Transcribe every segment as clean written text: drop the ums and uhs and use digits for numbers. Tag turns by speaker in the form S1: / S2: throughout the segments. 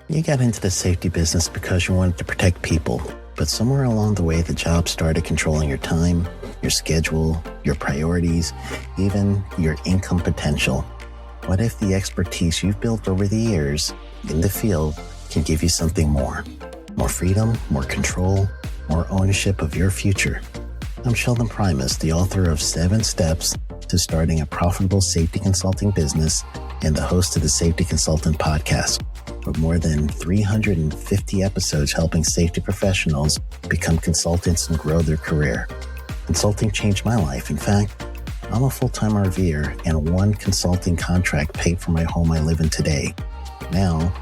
S1: You got into the safety business because you wanted to protect people, but somewhere along the way, the job started controlling your time, your schedule, your priorities, even your income potential. What if the expertise you've built over the years in the field can give you something more? More freedom, more control, more ownership of your future. I'm Sheldon Primus, the author of 7 Steps to Starting a Profitable Safety Consulting Business and the host of the Safety Consultant Podcast, with more than 350 episodes helping safety professionals become consultants and grow their career. Consulting changed my life. In fact, I'm a full-time RVer, and one consulting contract paid for my home I live in today. Now,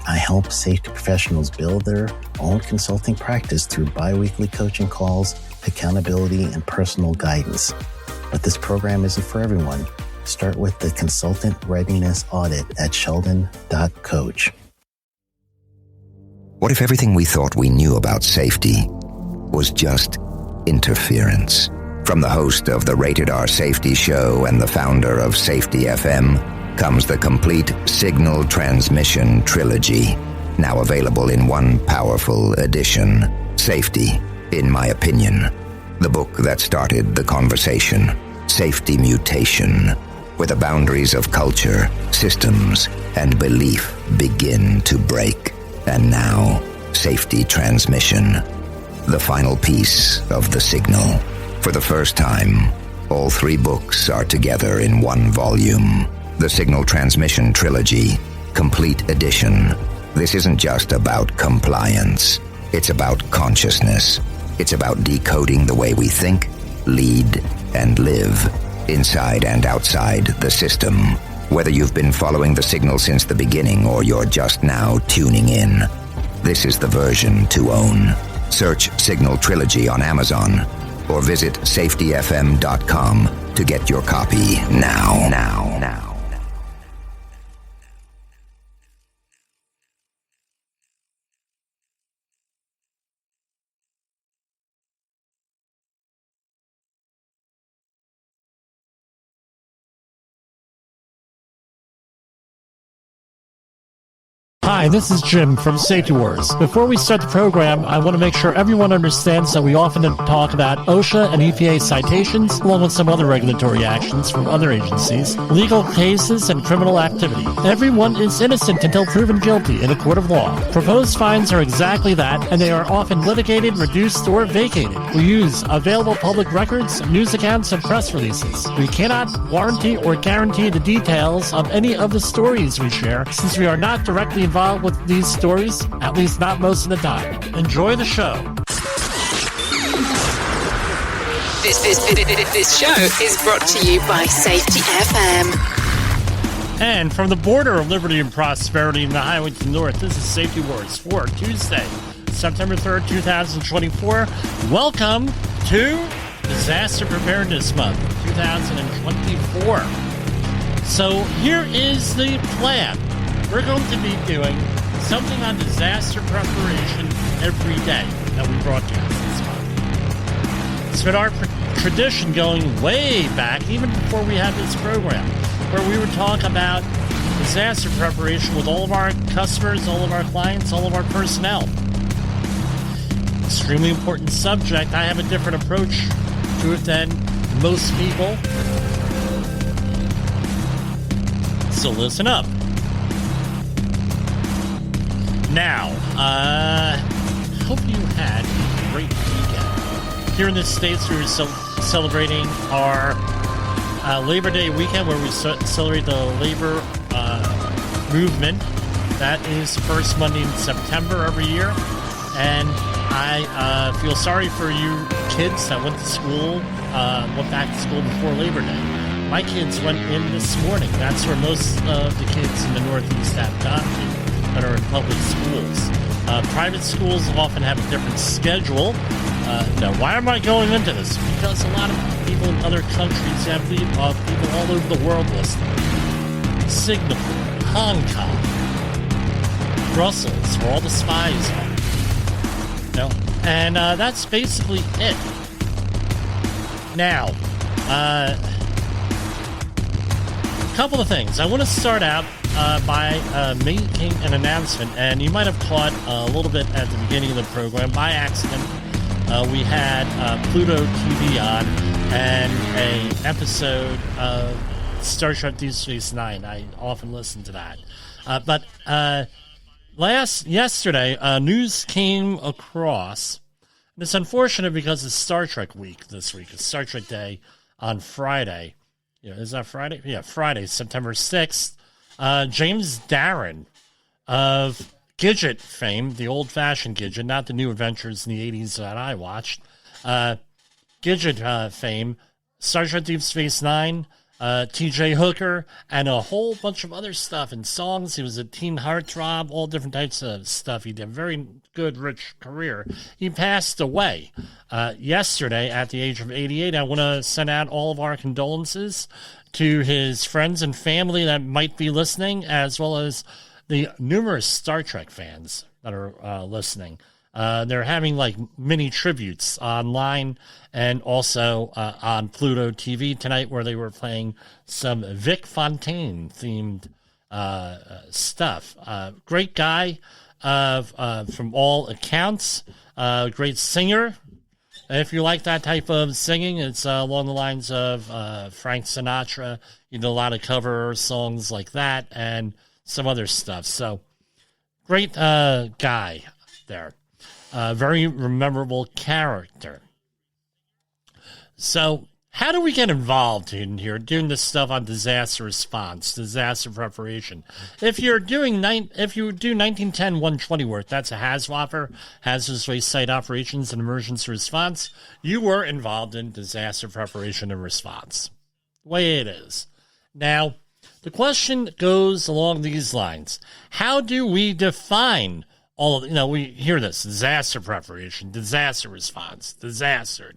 S1: I help safety professionals build their own consulting practice through bi-weekly coaching calls, accountability, and personal guidance. But this program isn't for everyone. Start with the Consultant Readiness Audit at sheldon.coach.
S2: What if everything we thought we knew about safety was just interference? From the host of the Rated R Safety Show and the founder of Safety FM comes the complete Signal Transmission Trilogy, now available in one powerful edition. Safety, in my opinion, the book that started the conversation. Safety Mutation, where the boundaries of culture, systems, and belief begin to break. And now, Safety Transmission, the final piece of the signal. For the first time, all 3 books are together in one volume. The Signal Transmission Trilogy, Complete Edition. This isn't just about compliance. It's about consciousness. It's about decoding the way we think, lead, and live, inside and outside the system. Whether you've been following the signal since the beginning or you're just now tuning in, this is the version to own. Search Signal Trilogy on Amazon or visit safetyfm.com to get your copy now.
S3: Hi, this is Jim from Safety Wars. Before we start the program, I want to make sure everyone understands that we often talk about OSHA and EPA citations, along with some other regulatory actions from other agencies, legal cases, and criminal activity. Everyone is innocent until proven guilty in a court of law. Proposed fines are exactly that, and they are often litigated, reduced, or vacated. We use available public records, news accounts, and press releases. We cannot warranty or guarantee the details of any of the stories we share, since we are not directly involved with these stories, at least not most of the time. Enjoy the show.
S4: This show is brought to you by Safety FM.
S3: And from the border of liberty and prosperity in the highway to the north, this is Safety Wars for Tuesday, September 3rd, 2024. Welcome to Disaster Preparedness Month, 2024. So here is the plan. We're going to be doing something on disaster preparation every day that we broadcast this month. It's been our tradition going way back, even before we had this program, where we would talk about disaster preparation with all of our customers, all of our clients, all of our personnel. Extremely important subject. I have a different approach to it than most people. So listen up. Now, hope you had a great weekend. Here in the States, we were celebrating our Labor Day weekend, where we celebrate the labor movement. That is the first Monday in September every year. And I feel sorry for you kids that went back to school before Labor Day. My kids went in this morning. That's where most of the kids in the Northeast have gone to, that are in public schools. Private schools often have a different schedule. Now, why am I going into this? Because a lot of people in other countries have people all over the world listening. Singapore, Hong Kong, Brussels, where all the spies are. And that's basically it. Now, a couple of things. I want to start out by making an announcement, and you might have caught a little bit at the beginning of the program by accident. We had Pluto TV on and an episode of Star Trek Deep Space Nine. I often listen to that. But yesterday, news came across. And it's unfortunate because it's Star Trek week this week. It's Star Trek Day on Friday. Yeah, is that Friday? Yeah, Friday, September 6th. James Darren of Gidget fame, the old-fashioned Gidget, not the new adventures in the 80s that I watched. Gidget fame, Star Trek Deep Space Nine, T.J. Hooker, and a whole bunch of other stuff and songs. He was a teen heartthrob, all different types of stuff. He did a very good, rich career. He passed away yesterday at the age of 88. I want to send out all of our condolences to his friends and family that might be listening, as well as the numerous Star Trek fans that are listening. They're having like mini tributes online and also on Pluto TV tonight, where they were playing some Vic Fontaine themed stuff. Great guy from all accounts. Great singer. If you like that type of singing, it's along the lines of Frank Sinatra. You know, a lot of cover songs like that and some other stuff. So, great guy there. Very memorable character. So, how do we get involved in here doing this stuff on disaster response, disaster preparation? If you do 1910-120 work, that's a HAZWOPER, hazardous waste site operations and emergency response, you were involved in disaster preparation and response. The way it is. Now, the question goes along these lines. How do we define all of, we hear this, disaster preparation, disaster response, disaster.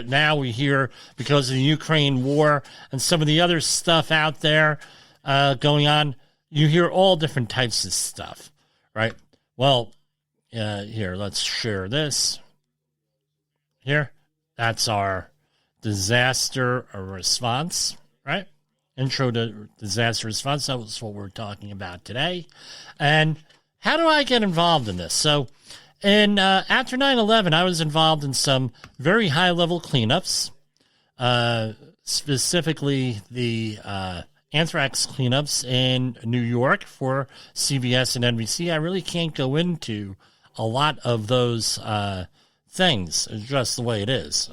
S3: Now we hear, because of the Ukraine war and some of the other stuff out there going on, you hear all different types of stuff, right? Well, here, let's share this. Here, that's our disaster response, right? Intro to disaster response. That was what we're talking about today. And how do I get involved in this? So, after 9/11, I was involved in some very high-level cleanups, specifically the anthrax cleanups in New York for CBS and NBC. I really can't go into a lot of those things. It's just the way it is.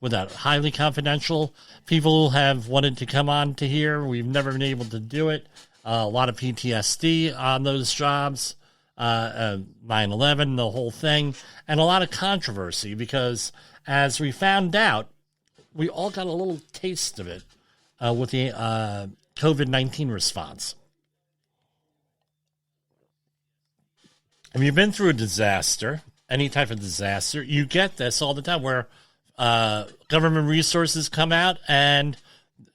S3: Without highly confidential, people have wanted to come on to here. We've never been able to do it. A lot of PTSD on those jobs, 9/11, the whole thing, and a lot of controversy because, as we found out, we all got a little taste of it with the COVID-19 response. If you've been through a disaster, any type of disaster, you get this all the time where government resources come out and,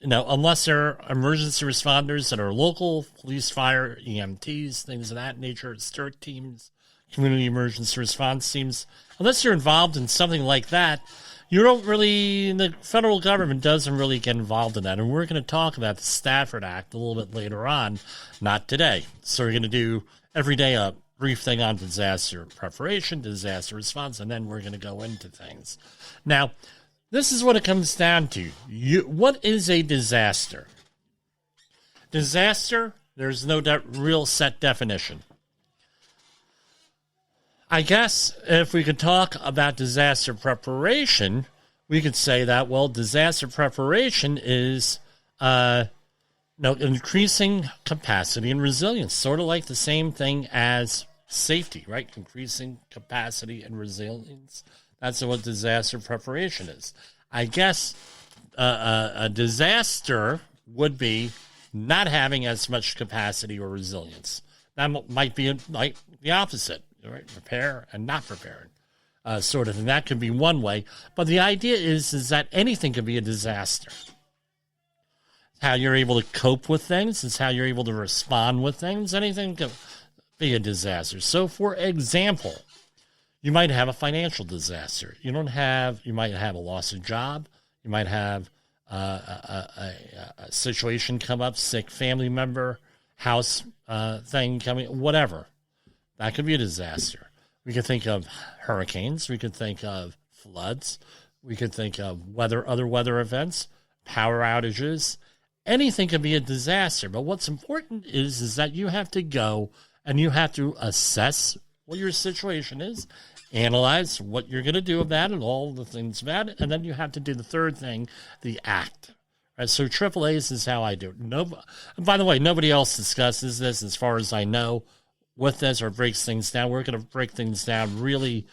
S3: unless they're emergency responders that are local, police, fire, EMTs, things of that nature, CERT teams, community emergency response teams, unless you're involved in something like that, you don't really, the federal government doesn't really get involved in that. And we're going to talk about the Stafford Act a little bit later on, not today. So we're going to do every day a brief thing on disaster preparation, disaster response, and then we're going to go into things. Now, this is what it comes down to. What is a disaster? Disaster, there's no real set definition. I guess if we could talk about disaster preparation, we could say that, well, disaster preparation is increasing capacity and resilience, sort of like the same thing as safety, right? Increasing capacity and resilience. That's what disaster preparation is. I guess a disaster would be not having as much capacity or resilience. That might be like the opposite, right? Prepare and not prepared, sort of thing. That could be one way. But the idea is that anything could be a disaster. How you're able to cope with things. It's how you're able to respond with things. Anything could be a disaster. So, for example, you might have a financial disaster. You might have a loss of job. You might have a situation come up, sick family member, house thing coming, whatever. That could be a disaster. We could think of hurricanes. We could think of floods. We could think of other weather events, power outages. Anything could be a disaster. But what's important is that you have to go and you have to assess what your situation is, analyze what you're going to do about it, all the things about it, and then you have to do the third thing, the act. Right? So AAA's is how I do it. By the way, nobody else discusses this as far as I know with this or breaks things down. We're going to break things down really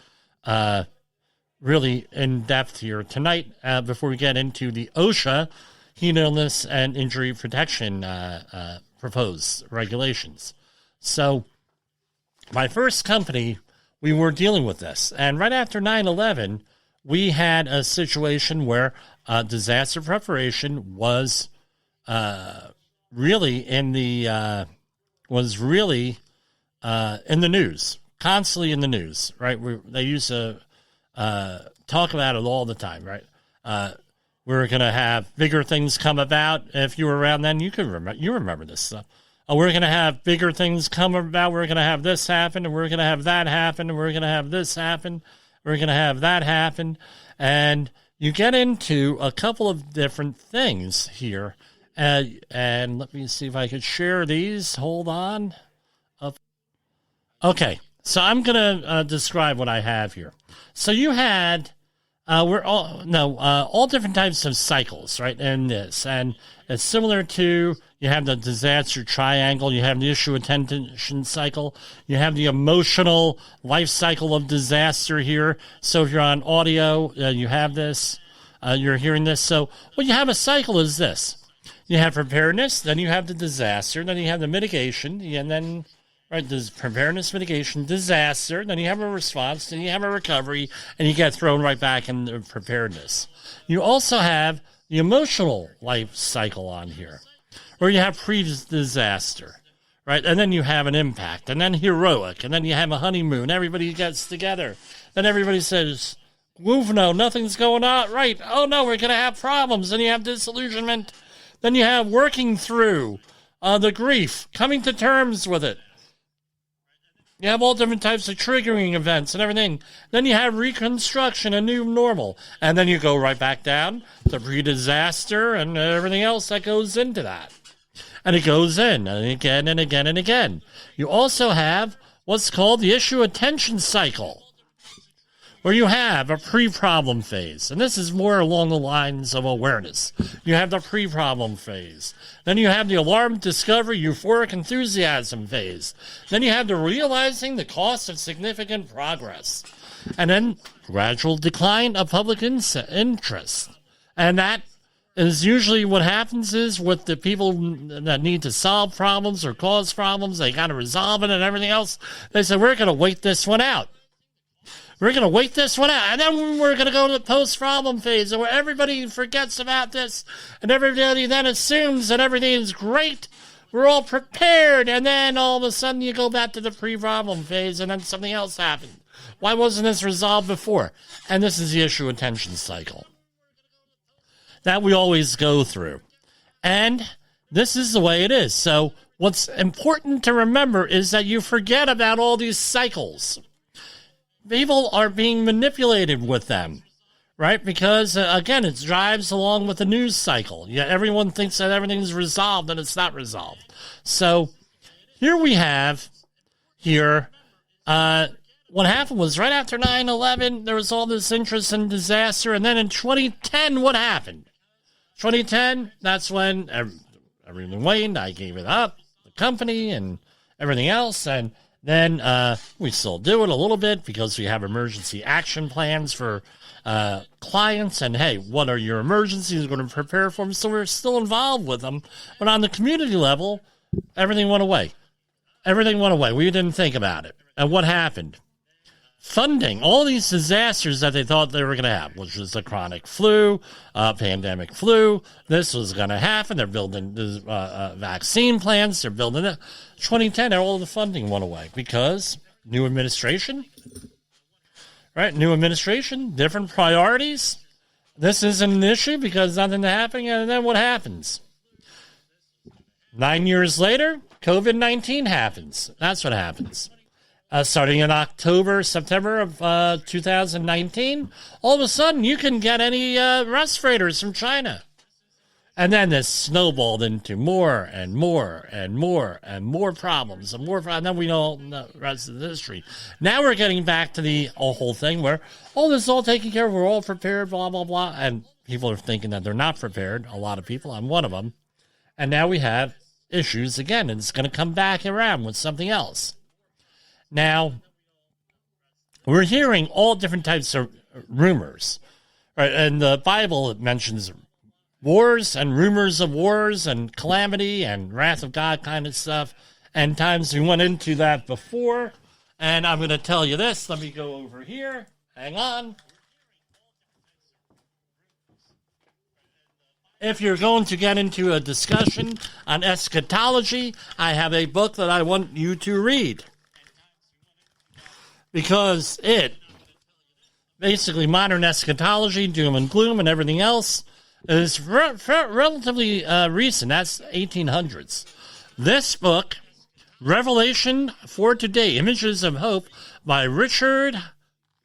S3: in depth here tonight before we get into the OSHA heat illness and injury protection proposed regulations. So my first company, we were dealing with this. And right after 9/11, we had a situation where disaster preparation was really in the news, constantly in the news, right? They used to talk about it all the time, right? We're going to have bigger things come about. If you were around then, you remember this stuff. We're going to have bigger things come about. We're going to have this happen, and we're going to have that happen, and we're going to have this happen. We're going to have that happen. And you get into a couple of different things here. And let me see if I could share these. Hold on. Okay, so I'm going to describe what I have here. So you had... all different types of cycles, right, in this. And it's similar to, you have the disaster triangle, you have the issue attention cycle, you have the emotional life cycle of disaster here. So if you're on audio, you have this, you're hearing this. So what you have a cycle is this. You have preparedness, then you have the disaster, then you have the mitigation, and then... Right, there's preparedness, mitigation, disaster, then you have a response, then you have a recovery, and you get thrown right back in the preparedness. You also have the emotional life cycle on here, where you have pre-disaster, right? And then you have an impact, and then heroic, and then you have a honeymoon. Everybody gets together. Then everybody says, woof, no, nothing's going on. Right, oh no, we're going to have problems. Then you have disillusionment. Then you have working through the grief, coming to terms with it. You have all different types of triggering events and everything. Then you have reconstruction, a new normal. And then you go right back down to pre-disaster and everything else that goes into that. And it goes in and again and again and again. You also have what's called the issue attention cycle, where you have a pre-problem phase. And this is more along the lines of awareness. You have the pre-problem phase. Then you have the alarm, discovery, euphoric enthusiasm phase. Then you have the realizing the cost of significant progress. And then gradual decline of public interest. And that is usually what happens is with the people that need to solve problems or cause problems, they got to resolve it and everything else. They say, we're going to wait this one out. We're going to wait this one out, and then we're going to go to the post-problem phase, where everybody forgets about this, and everybody then assumes that everything is great. We're all prepared, and then all of a sudden you go back to the pre-problem phase, and then something else happened. Why wasn't this resolved before? And this is the issue attention cycle that we always go through. And this is the way it is. So what's important to remember is that you forget about all these cycles. People are being manipulated with them, right? Because, again, it drives along with the news cycle. Yeah, everyone thinks that everything's resolved, and it's not resolved. So here we have what happened was right after 9/11, there was all this interest in disaster. And then in 2010, what happened? 2010, that's when everything waned. I gave it up, the company and everything else. And then we still do it a little bit because we have emergency action plans for clients. And, hey, what are your emergencies? We're going to prepare for them. So we're still involved with them. But on the community level, everything went away. Everything went away. We didn't think about it. And what happened? Funding all these disasters that they thought they were going to have, which was the chronic flu, pandemic flu. This was going to happen. They're building vaccine plans. They're building it. 2010, all the funding went away because new administration, right? New administration, different priorities. this isn't an issue because nothing happening, and then what happens? 9 years later, COVID-19 happens. That's what happens. Starting in September of 2019, all of a sudden you can get any respirators from China. And then this snowballed into more and more and more and more problems and then we know the rest of the history. Now we're getting back to the whole thing where, this is all taken care of, we're all prepared, blah, blah, blah. And people are thinking that they're not prepared. A lot of people, I'm one of them. And now we have issues again, and it's going to come back around with something else. Now, we're hearing all different types of rumors. Right? And the Bible mentions wars and rumors of wars and calamity and wrath of God kind of stuff. And times we went into that before. And I'm going to tell you this. Let me go over here. Hang on. If you're going to get into a discussion on eschatology, I have a book that I want you to read. Because basically modern eschatology, doom and gloom and everything else, is relatively recent. That's 1800s. This book, Revelation for Today, Images of Hope, by Richard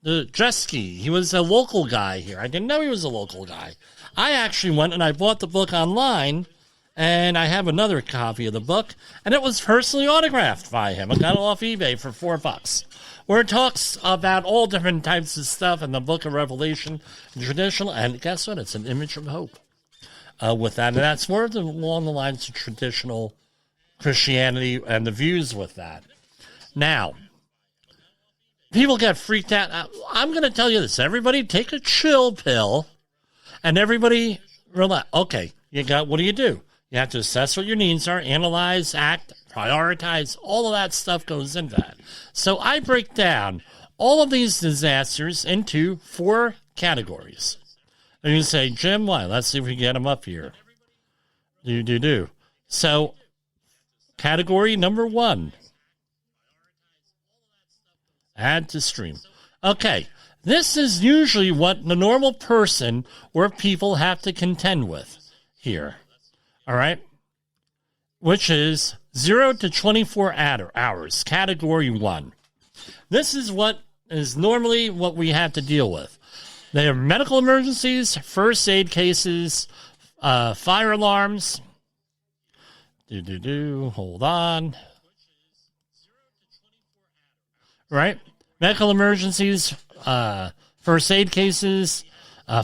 S3: Jesky. He was a local guy here. I didn't know he was a local guy. I actually went and I bought the book online, and I have another copy of the book, and it was personally autographed by him. I got it off eBay for $4, where it talks about all different types of stuff in the book of Revelation, traditional, and guess what? It's an image of hope with that. And that's more along the lines of traditional Christianity and the views with that. Now, people get freaked out. I'm going to tell you this. Everybody take a chill pill, and everybody relax. Okay, what do? You have to assess what your needs are, analyze, act, prioritize. All of that stuff goes into that. So I break down all of these disasters into 4 categories. And you say, Jim, why? Let's see if we can get them up here. Do. So, category number 1. Add to stream. Okay, this is usually what the normal person or people have to contend with here. All right? Which is 0 to 24 hours, category 1. This is what is normally what we have to deal with. They are medical emergencies, first aid cases, fire alarms. Hold on. Right? Medical emergencies, first aid cases,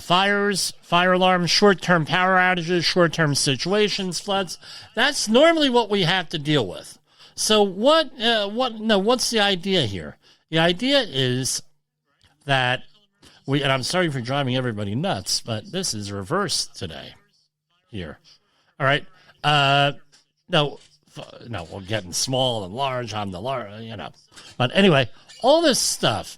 S3: fires, fire alarms, short-term power outages, short-term situations, floods. That's normally what we have to deal with. So what's the idea here? The idea is that and I'm sorry for driving everybody nuts, but this is reversed today here. All right. No, we're getting small and large. I'm the large, But anyway, all this stuff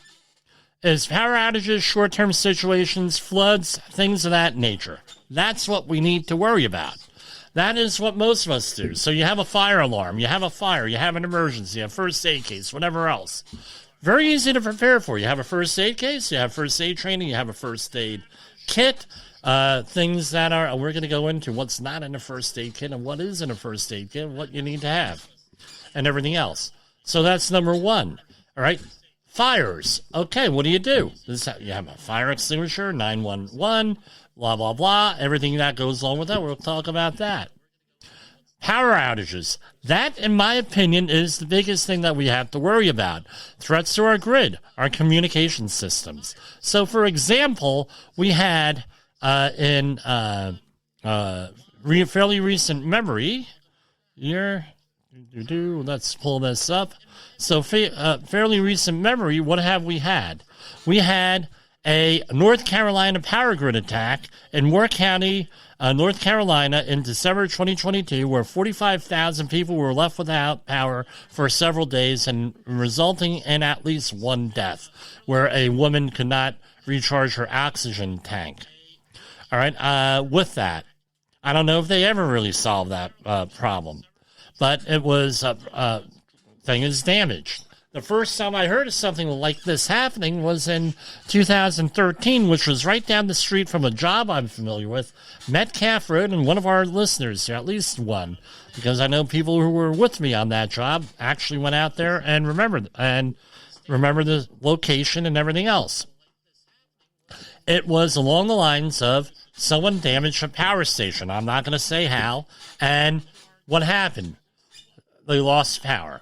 S3: is power outages, short-term situations, floods, things of that nature. That's what we need to worry about. That is what most of us do. So you have a fire alarm, you have a fire, you have an emergency, a first aid case, whatever else. Very easy to prepare for. You have a first aid case, you have first aid training, you have a first aid kit, things that are, we're going to go into what's not in a first aid kit and what is in a first aid kit, what you need to have, and everything else. So that's number 1. All right. Fires. Okay, what do? You have a fire extinguisher, 911, blah, blah, blah, everything that goes along with that. We'll talk about that. Power outages. That, in my opinion, is the biggest thing that we have to worry about. Threats to our grid, our communication systems. So, for example, we had in fairly recent memory, let's pull this up. So, fairly recent memory, what have we had? We had a North Carolina power grid attack in Moore County, North Carolina, in December 2022, where 45,000 people were left without power for several days, and resulting in at least 1 death, where a woman could not recharge her oxygen tank. All right, with that, I don't know if they ever really solved that problem, but it was thing is damaged. The first time I heard of something like this happening was in 2013, which was right down the street from a job I'm familiar with, Metcalf Road, and one of our listeners, at least one, because I know people who were with me on that job actually went out there and remember the location and everything else. It was along the lines of someone damaged a power station. I'm not going to say how. And what happened? They lost power.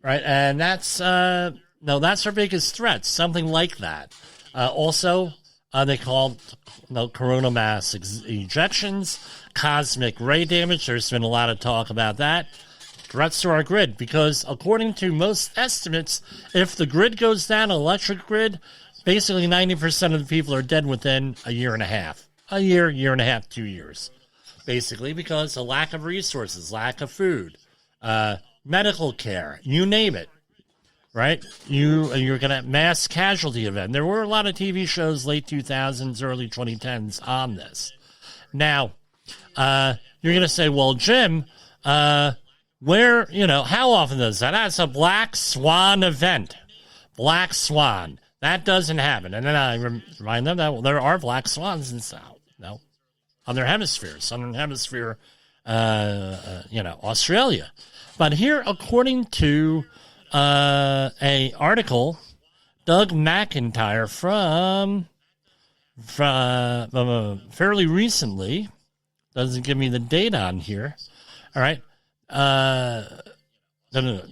S3: Right? And that's our biggest threat, something like that. Also, they called coronal mass ejections, cosmic ray damage. There's been a lot of talk about that. Threats to our grid, because according to most estimates, if the grid goes down, electric grid, basically 90% of the people are dead within a year and a half. A year and a half, 2 years. Basically because of lack of resources, lack of food, medical care, you name it. Right? You're going to have mass casualty event. There were a lot of TV shows late 2000s, early 2010s on this. Now, you're going to say, well, Jim, how often does that? That's a black swan event. Black swan. That doesn't happen. And then I remind them that there are black swans in other hemispheres, southern hemisphere, Australia. But here, according to a article, Doug McIntyre from fairly recently, doesn't give me the date on here. All right.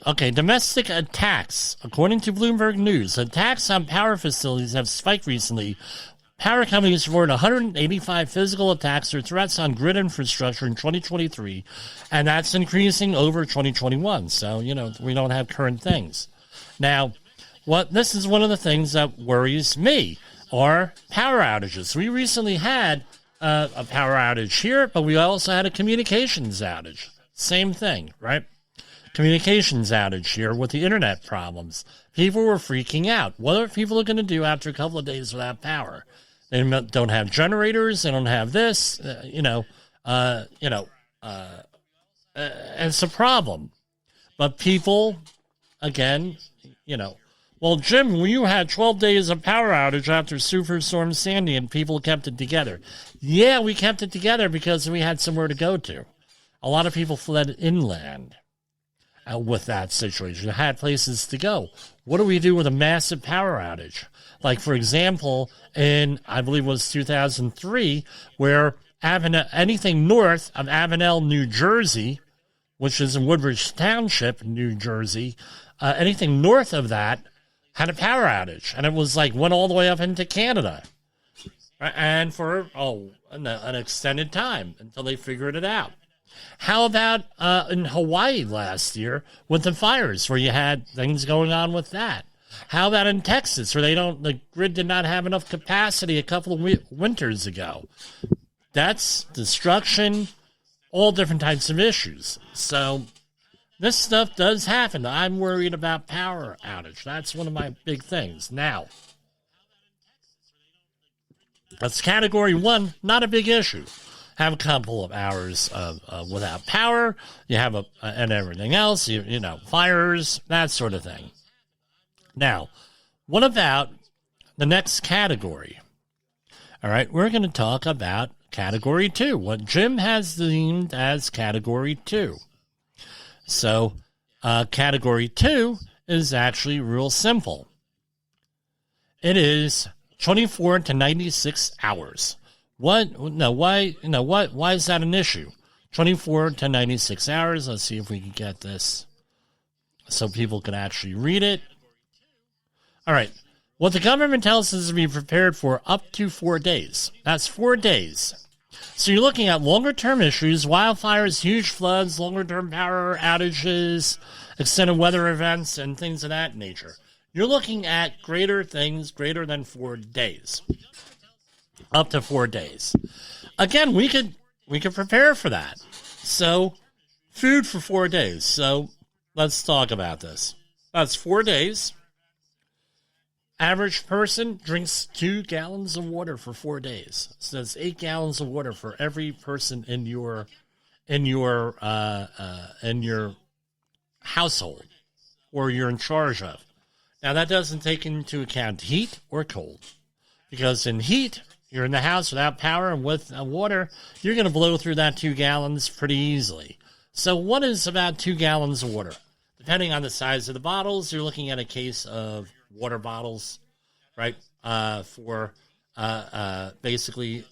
S3: Okay, domestic attacks. According to Bloomberg News, attacks on power facilities have spiked recently. Power companies reported 185 physical attacks or threats on grid infrastructure in 2023, and that's increasing over 2021. So, we don't have current things. Now, this is one of the things that worries me, are power outages. We recently had a power outage here, but we also had a communications outage. Same thing, right? Communications outage here with the internet problems. People were freaking out. What are people going to do after a couple of days without power? They don't have generators. They don't have this. It's a problem. But people, again, well, Jim, you had 12 days of power outage after Superstorm Sandy, and people kept it together. Yeah, we kept it together because we had somewhere to go to. A lot of people fled inland with that situation. They had places to go. What do we do with a massive power outage? Like, for example, in, I believe it was 2003, where anything north of Avenel, New Jersey, which is in Woodbridge Township, New Jersey, anything north of that had a power outage. And it was went all the way up into Canada. And for, an extended time until they figured it out. How about in Hawaii last year with the fires, where you had things going on with that? How about in Texas, where the grid did not have enough capacity a couple of winters ago? That's destruction, all different types of issues. So this stuff does happen. I'm worried about power outage. That's one of my big things. Now, that's Category 1, not a big issue. Have a couple of hours without power, you have and everything else, fires, that sort of thing. Now, what about the next category? All right, we're going to talk about Category 2, what Jim has deemed as Category 2. So, Category 2 is actually real simple. It is 24 to 96 hours. Why is that an issue? 24 to 96 hours. Let's see if we can get this so people can actually read it. All right. What the government tells us is to be prepared for up to 4 days. That's 4 days. So you're looking at longer-term issues, wildfires, huge floods, longer-term power outages, extended weather events, and things of that nature. You're looking at greater things, greater than 4 days. Up to 4 days. Again, we could prepare for that. So, food for 4 days. So, let's talk about this. That's 4 days. Average person drinks 2 gallons of water for 4 days. So that's 8 gallons of water for every person in your household. or you're in charge of. Now, that doesn't take into account heat or cold, because in heat, you're in the house without power, and with water, you're going to blow through that 2 gallons pretty easily. So what is about 2 gallons of water? Depending on the size of the bottles, you're looking at a case of water bottles, right? For basically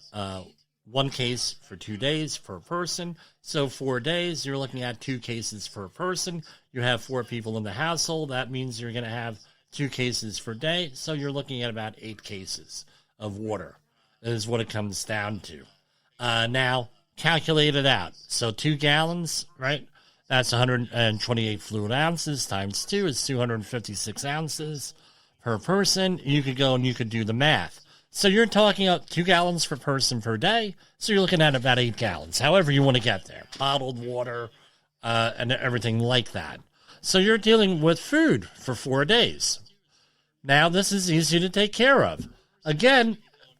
S3: 1 case for 2 days per person. So 4 days, you're looking at 2 cases per person. You have 4 people in the household. That means you're going to have 2 cases per day. So you're looking at about 8 cases of water. That is what it comes down to. Now, calculate it out. So 2 gallons, right? That's 128 fluid ounces times 2 is 256 ounces per person. You could go and you could do the math. So you're talking about 2 gallons per person per day. So you're looking at about 8 gallons, however you want to get there. Bottled water and everything like that. So you're dealing with food for 4 days. Now, this is easy to take care of. Again,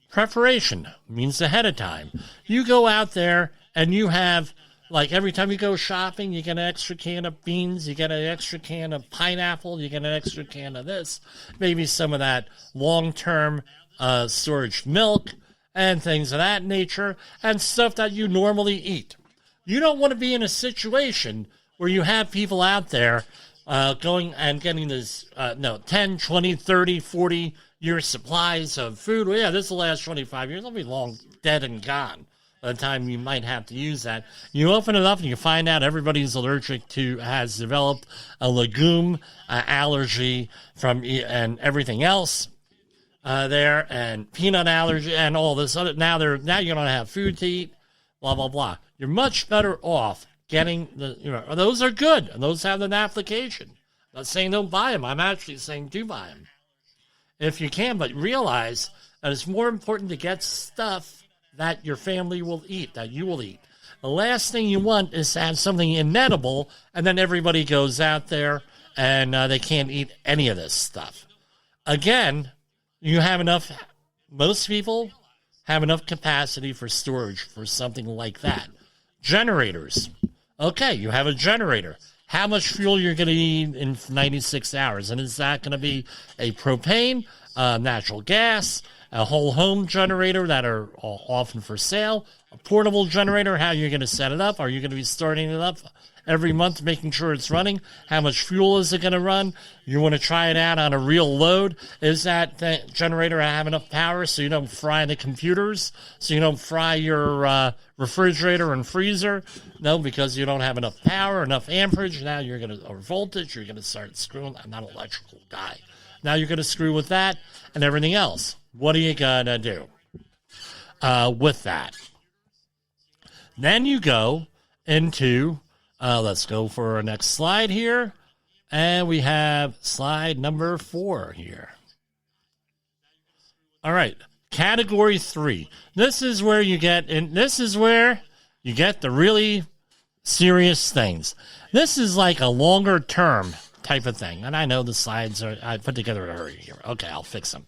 S3: preparation means ahead of time. You go out there and you have, like every time you go shopping, you get an extra can of beans, you get an extra can of pineapple, you get an extra can of this, maybe some of that long-term storage milk and things of that nature, and stuff that you normally eat. You don't want to be in a situation where you have people out there going and getting this 10, 20, 30, 40 year supplies of food. Well, yeah, this will last 25 years. It'll be long dead and gone by the time you might have to use that. You open it up and you find out everybody's has developed a legume allergy and everything else there, and peanut allergy and all this other. Now you don't have food to eat, blah, blah, blah. You're much better off getting those are good, and those have an application. I'm not saying don't buy them. I'm actually saying do buy them if you can, but realize that it's more important to get stuff that your family will eat, that you will eat. The last thing you want is to have something inedible, and then everybody goes out there and they can't eat any of this stuff. Again, most people have enough capacity for storage for something like that. Generators. Okay, you have a generator. How much fuel you're going to need in 96 hours? And is that going to be a propane, natural gas, a whole home generator that are often for sale, a portable generator, how you're going to set it up? Are you going to be starting it up every month, making sure it's running? How much fuel is it going to run? You want to try it out on a real load. Is that generator have enough power so you don't fry the computers, so you don't fry your refrigerator and freezer? No, because you don't have enough power, enough amperage. Now or voltage, you're going to start screwing. I'm not an electrical guy. Now you're going to screw with that and everything else. What are you going to do with that? Then you go into, let's go for our next slide here. And we have slide number 4 here. All right. Category 3. This is where you get the really serious things. This is like a longer term type of thing. And I know the slides I put together in a hurry here. Okay, I'll fix them.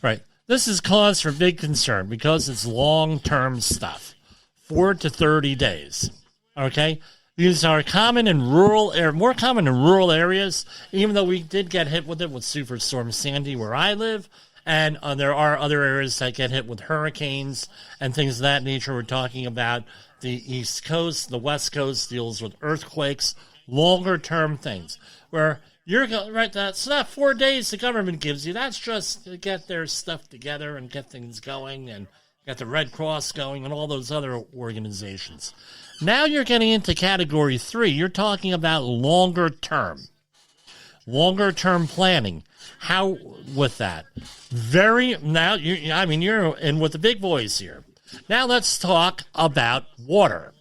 S3: All right. This is cause for big concern because it's long-term stuff. 4 to 30 days. Okay? These are more common in rural areas, even though we did get hit with it with Superstorm Sandy where I live. And there are other areas that get hit with hurricanes and things of that nature. We're talking about the East Coast. The West Coast deals with earthquakes, longer-term things. Where that's not 4 days the government gives you. That's just to get their stuff together and get things going and get the Red Cross going and all those other organizations. Now you're getting into category 3. You're talking about longer term planning. How with that? You're in with the big boys here. Now let's talk about water.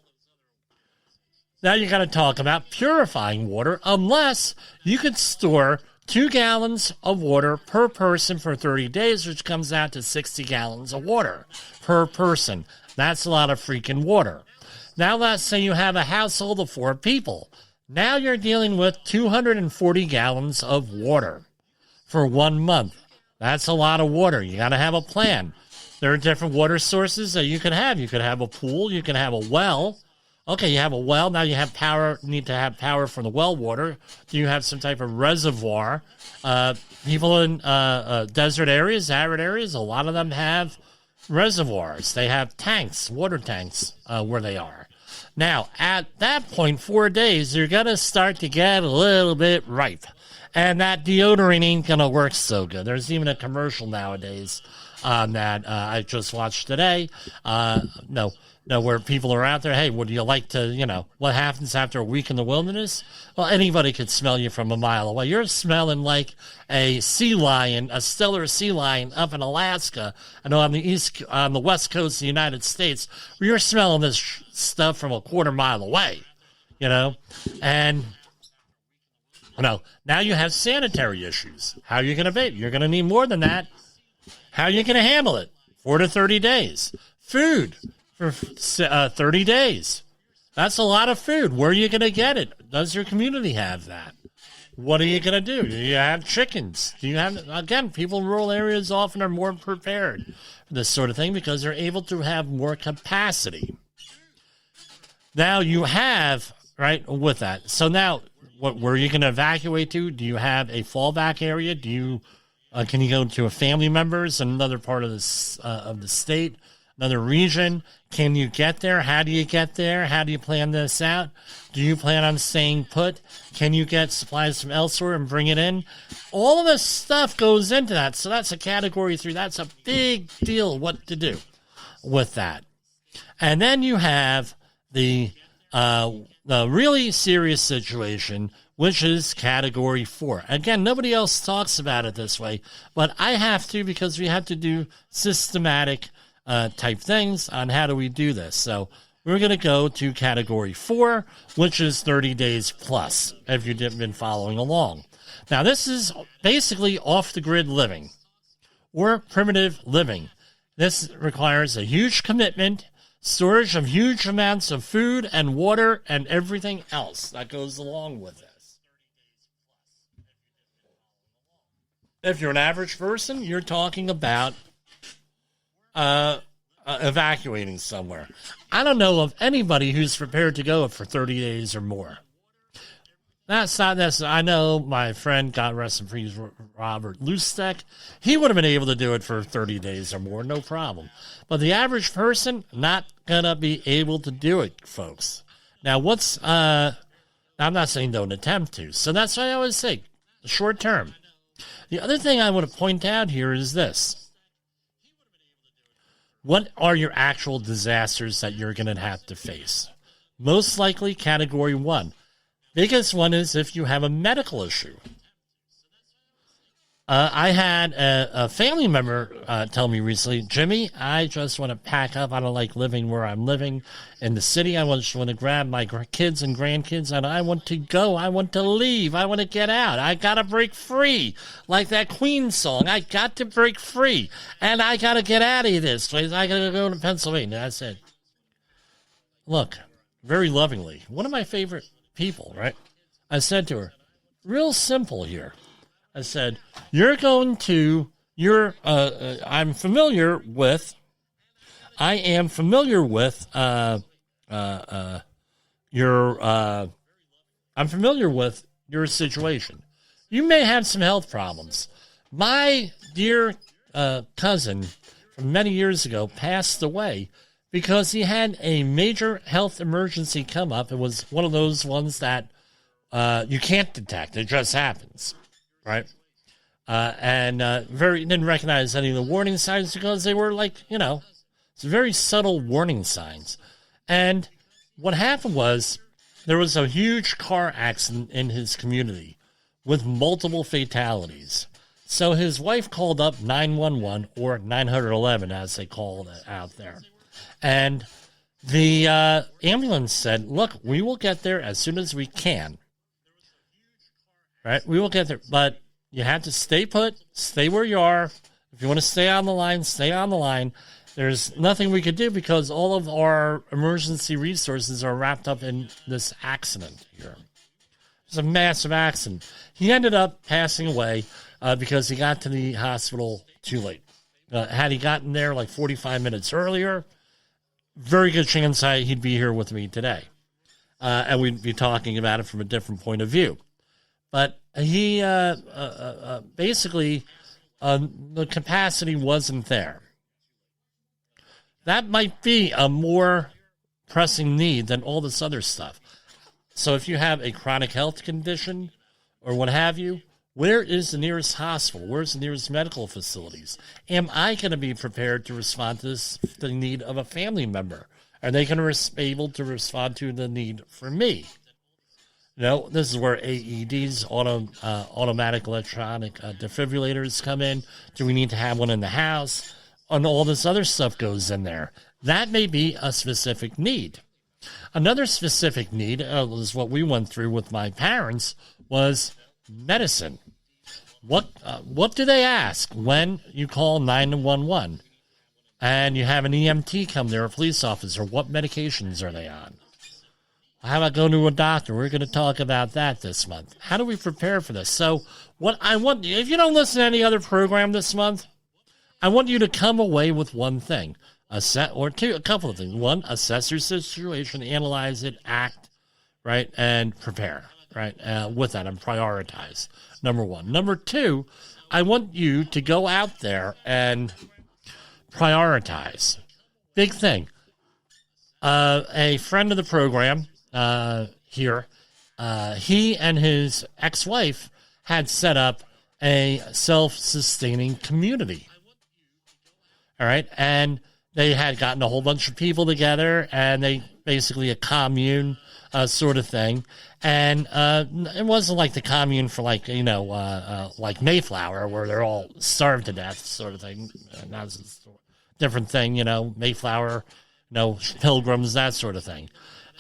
S3: Now you got to talk about purifying water, unless you could store 2 gallons of water per person for 30 days, which comes out to 60 gallons of water per person. That's a lot of freaking water. Now let's say you have a household of 4 people. Now you're dealing with 240 gallons of water for 1 month. That's a lot of water. You got to have a plan. There are different water sources that you can have. You could have a pool. You can have a well. Okay, you have a well. Now you have power. Need to have power from the well water. Do you have some type of reservoir? People in desert areas, arid areas, a lot of them have reservoirs. They have tanks, water tanks, where they are. Now, at that point, 4 days, you're going to start to get a little bit ripe. And that deodorant ain't going to work so good. There's even a commercial nowadays that I just watched today. Where people are out there, hey, would you like to, what happens after a week in the wilderness? Well, anybody could smell you from a mile away. You're smelling like a sea lion, a stellar sea lion up in Alaska, and on the west coast of the United States, where you're smelling this stuff from a quarter mile away, and now you have sanitary issues. How are you going to vape? You're going to need more than that. How are you going to handle it? 4 to 30 days. Food for 30 days. That's a lot of food. Where are you going to get it? Does your community have that? What are you going to do? Do you have chickens? Again, people in rural areas often are more prepared for this sort of thing because they're able to have more capacity. Now you have, right, with that. So now, where are you going to evacuate to? Do you have a fallback area? Can you go to a family member's in another part of the state, another region? Can you get there? How do you get there? How do you plan this out? Do you plan on staying put? Can you get supplies from elsewhere and bring it in? All of this stuff goes into that. So that's a category 3. That's a big deal what to do with that. And then you have the really serious situation, which is category 4. Again, nobody else talks about it this way, but I have to because we have to do systematic type things on how do we do this. So we're going to go to category 4, which is 30 days plus, if you've been following along. Now, this is basically off-the-grid living or primitive living. This requires a huge commitment, storage of huge amounts of food and water and everything else that goes along with this. If you're an average person, you're talking about evacuating somewhere. I don't know of anybody who's prepared to go for 30 days or more. That's not necessarily. I know my friend, God rest him peace, Robert Lustek, he would have been able to do it for 30 days or more, no problem. But the average person, not going to be able to do it, folks. Now, I'm not saying don't attempt to. So that's why I always say, short term. The other thing I want to point out here is this. What are your actual disasters that you're going to have to face? Most likely category 1. Biggest one is if you have a medical issue. I had a family member tell me recently, Jimmy, I just want to pack up. I don't like living where I'm living in the city. I just want to grab my kids and grandkids, and I want to go. I want to leave. I want to get out. I got to break free. Like that Queen song, I got to break free, and I got to get out of this place. I got to go to Pennsylvania. I said, look, very lovingly, one of my favorite people, right? I said to her, real simple here. I said, I am familiar with your situation. You may have some health problems. My dear cousin from many years ago passed away because he had a major health emergency come up. It was one of those ones that you can't detect. It just happens. Right? Didn't recognize any of the warning signs because they were it's very subtle warning signs. And what happened was there was a huge car accident in his community with multiple fatalities. So his wife called up 911 or 911 as they call it out there. And the ambulance said, look, we will get there as soon as we can. Right? We will get there, but you have to stay put, stay where you are. If you want to stay on the line, stay on the line. There's nothing we could do because all of our emergency resources are wrapped up in this accident here. It's a massive accident. He ended up passing away because he got to the hospital too late. Had he gotten there like 45 minutes earlier, very good chance he'd be here with me today. and we'd be talking about it from a different point of view. But he basically, the capacity wasn't there. That might be a more pressing need than all this other stuff. So if you have a chronic health condition or what have you, where is the nearest hospital? Where's the nearest medical facilities? Am I going to be prepared to respond to the need of a family member? Are they going to be able to respond to the need for me? This is where AEDs, automatic electronic defibrillators come in. Do we need to have one in the house? And all this other stuff goes in there. That may be a specific need. Another specific need is what we went through with my parents was medicine. What do they ask when you call 911 and you have an EMT come there, a police officer? What medications are they on? How about going to a doctor? We're going to talk about that this month. How do we prepare for this? So what I want, if you don't listen to any other program this month, I want you to come away with one thing, a couple of things. One, assess your situation, analyze it, act, right, and prepare, right, with that and prioritize, number one. Number two, I want you to go out there and prioritize. Big thing. A friend of the program here, he and his ex-wife had set up a self-sustaining community. All right, and they had gotten a whole bunch of people together, and they basically a commune sort of thing. And it wasn't like the commune for like Mayflower, where they're all starved to death, sort of thing. And that's a different thing, Mayflower, pilgrims, that sort of thing.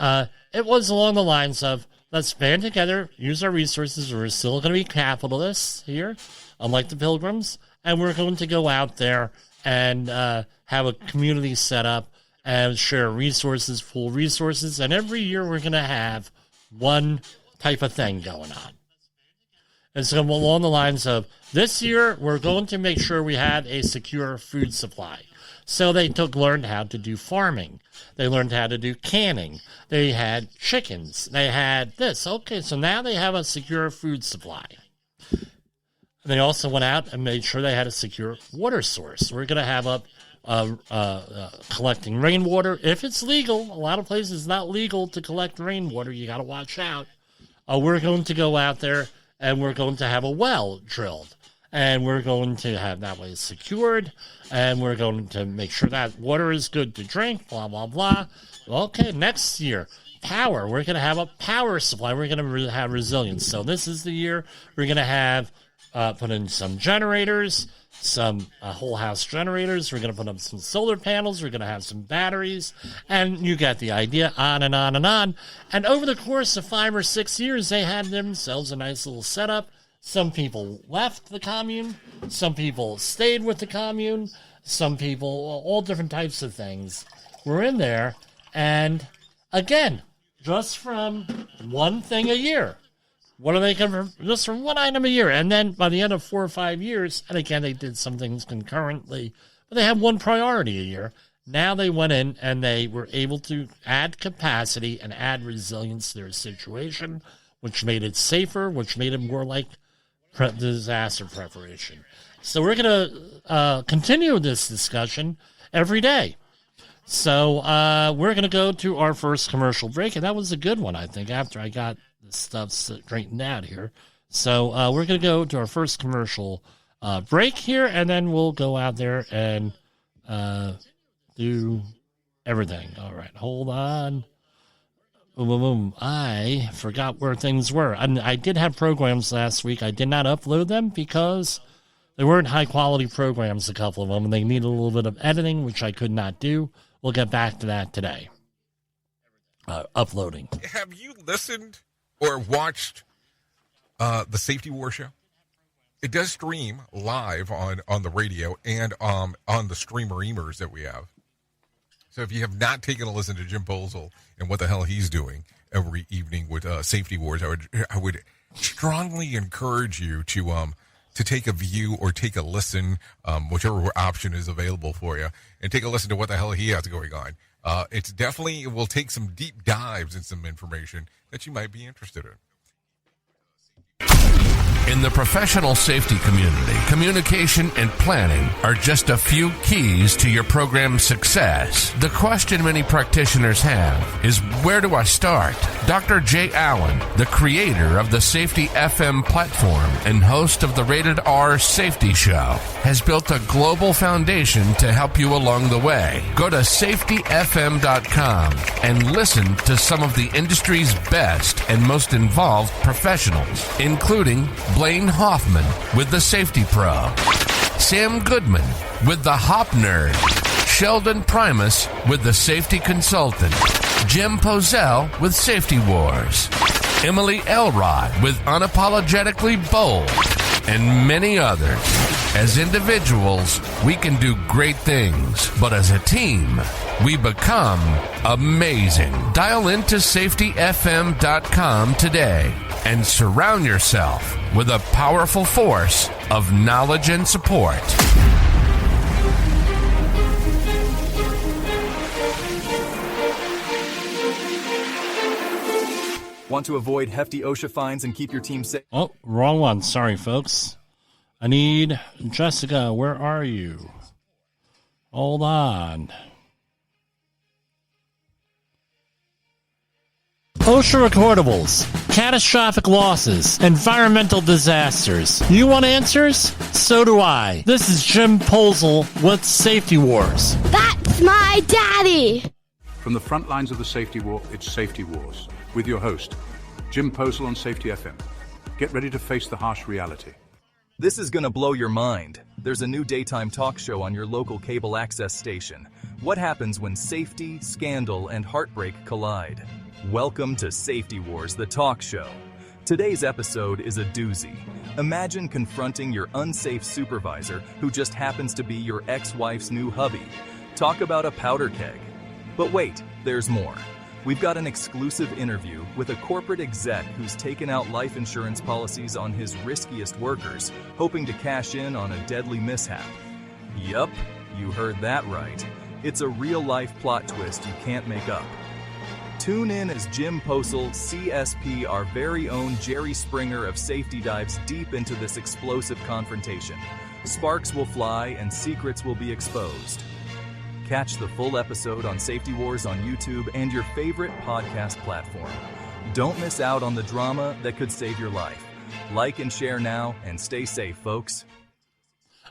S3: It was along the lines of, let's band together, use our resources. We're still going to be capitalists here, unlike the pilgrims, and we're going to go out there and have a community set up and share resources, pool resources. And every year we're going to have one type of thing going on. And so along the lines of, this year we're going to make sure we have a secure food supply. So they learned how to do farming. They learned how to do canning. They had chickens. They had this. Okay, so now they have a secure food supply. They also went out and made sure they had a secure water source. We're going to have up collecting rainwater. If it's legal, a lot of places it's not legal to collect rainwater. You got to watch out. We're going to go out there and we're going to have a well drilled. And we're going to have that way secured. And we're going to make sure that water is good to drink, blah, blah, blah. Okay, next year, power. We're going to have a power supply. We're going to have resilience. So this is the year we're going to have put in some generators, some whole house generators. We're going to put up some solar panels. We're going to have some batteries. And you get the idea, on and on and on. And over the course of 5 or 6 years, they had themselves a nice little setup. Some people left the commune. Some people stayed with the commune. Some people, all different types of things were in there. And again, just from one thing a year. What are they going just from one item a year? And then by the end of 4 or 5 years, and again, they did some things concurrently, but they had one priority a year. Now they went in and they were able to add capacity and add resilience to their situation, which made it safer, which made it more like disaster preparation. So we're going to continue this discussion every day. So we're going to go to our first commercial break, and that was a good one, I think, after I got the stuff straightened out here. So we're going to go to our first commercial break here, and then we'll go out there and do everything. All right, hold on. Boom, boom, boom. I forgot where things were. I did have programs last week. I did not upload them because they weren't high-quality programs, a couple of them, and they needed a little bit of editing, which I could not do. We'll get back to that today. Uploading.
S5: Have you listened or watched the Safety War Show? It does stream live on the radio and on the streamer-emers that we have. So if you have not taken a listen to Jim Bolzel and what the hell he's doing every evening with Safety Wars, I would strongly encourage you to take a view or take a listen, whichever option is available for you, and take a listen to what the hell he has going on. It's definitely, it will take some deep dives and some information that you might be interested in.
S6: In the professional safety community, communication and planning are just a few keys to your program's success. The question many practitioners have is, where do I start? Dr. Jay Allen, the creator of the Safety FM platform and host of the Rated R Safety Show, has built a global foundation to help you along the way. Go to safetyfm.com and listen to some of the industry's best and most involved professionals, including Blaine Hoffman with the Safety Pro, Sam Goodman with the Hop Nerd, Sheldon Primus with the Safety Consultant, Jim Pozell with Safety Wars, Emily Elrod with Unapologetically Bold, and many others. As individuals, we can do great things, but as a team, we become amazing. Dial into safetyfm.com today and surround yourself with a powerful force of knowledge and support.
S7: Want to avoid hefty OSHA fines and keep your team safe?
S3: Oh, wrong one. Sorry, folks. I need Jessica. Where are you? Hold on. OSHA recordables, catastrophic losses, environmental disasters. You want answers? So do I. This is Jim Pozell with Safety Wars.
S8: That's my daddy!
S9: From the front lines of the safety war, it's Safety Wars, with your host, Jim Pozell on Safety FM. Get ready to face the harsh reality.
S7: This is gonna blow your mind. There's a new daytime talk show on your local cable access station. What happens when safety, scandal, and heartbreak collide? Welcome to Safety Wars, the talk show. Today's episode is a doozy. Imagine confronting your unsafe supervisor who just happens to be your ex-wife's new hubby. Talk about a powder keg. But wait, there's more. We've got an exclusive interview with a corporate exec who's taken out life insurance policies on his riskiest workers, hoping to cash in on a deadly mishap. Yup, you heard that right. It's a real-life plot twist you can't make up. Tune in as Jim Pozell, CSP, our very own Jerry Springer of Safety, dives deep into this explosive confrontation. Sparks will fly and secrets will be exposed. Catch the full episode on Safety Wars on YouTube and your favorite podcast platform. Don't miss out on the drama that could save your life. Like and share now, and stay safe, folks.